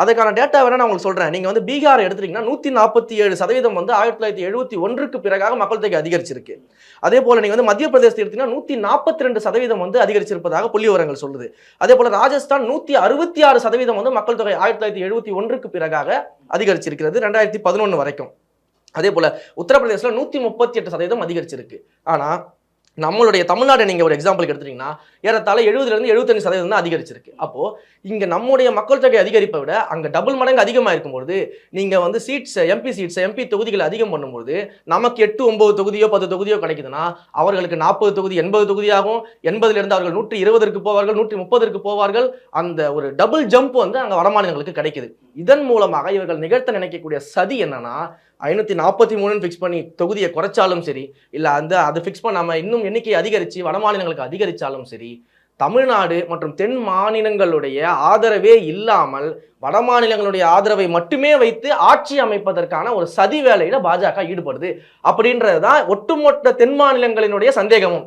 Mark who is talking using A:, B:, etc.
A: அதுக்கான டேட்டா வேணா நான் உங்களுக்கு சொல்றேன். நீங்க வந்து பீகார் எடுத்துட்டீங்கன்னா 147% வந்து 1971க்கு பிறகாக மக்கள் தொகை அதிகரிச்சிருக்கு. அதே போல நீங்க வந்து மத்திய பிரதேசத்தை எடுத்தீங்கன்னா 142% வந்து அதிகரிச்சிருப்பதாக புள்ளிவிவரங்கள் சொல்லுது. அதே போல ராஜஸ்தான் 166% வந்து மக்கள் தொகை 1971க்கு பிறகாக அதிகரிச்சிருக்கிறது 2011 வரைக்கும். அதே போல உத்தரப்பிரதேசல 138% அதிகரிச்சிருக்கு. ஆனா நம்மளுடைய தமிழ்நாடு நீங்க ஒரு எக்ஸாம்பிளுக்கு எடுத்துட்டீங்கன்னா ஏறத்தாழ 70ல இருந்து 75% தான் அதிகரிச்சிருக்கு. அப்போ இங்க நம்முடைய மக்கள் தொகை அதிகரிப்பை விட அங்க டபுள் மடங்கு அதிகமா இருக்கும்போது நீங்க வந்து எம்பி தொகுதிகளை அதிகம் பண்ணும்போது நமக்கு 8 9 தொகுதியோ 10 தொகுதியோ கிடைக்குதுன்னா அவர்களுக்கு 40 தொகுதி 80 தொகுதியாகும். 80ல இருந்து அவர்கள் 120க்கு போவார்கள், 130க்கு போவார்கள். அந்த ஒரு டபுள் ஜம்ப் வந்து அங்க வடமாநிலங்களுக்கு கிடைக்குது. இதன் மூலமாக இவர்கள் நிகழ்த்த நினைக்கக்கூடிய சதி என்னன்னா 543 ஃபிக்ஸ் பண்ணி தொகுதியை குறைச்சாலும் சரி, இல்ல அது ஃபிக்ஸ் பண்ணாம இன்னும் எண்ணிக்கை அதிகரிச்சு வடமாநிலங்களுக்கு அதிகரிச்சாலும் சரி, தமிழ்நாடு மற்றும் தென் மாநிலங்களுடைய ஆதரவே இல்லாமல் வடமாநிலங்களுடைய ஆதரவை மட்டுமே வைத்து ஆட்சி அமைப்பதற்கான ஒரு சதி வேலையில பாஜக ஈடுபடுது அப்படின்றதுதான் ஒட்டுமொத்த தென் மாநிலங்களினுடைய சந்தேகமும்.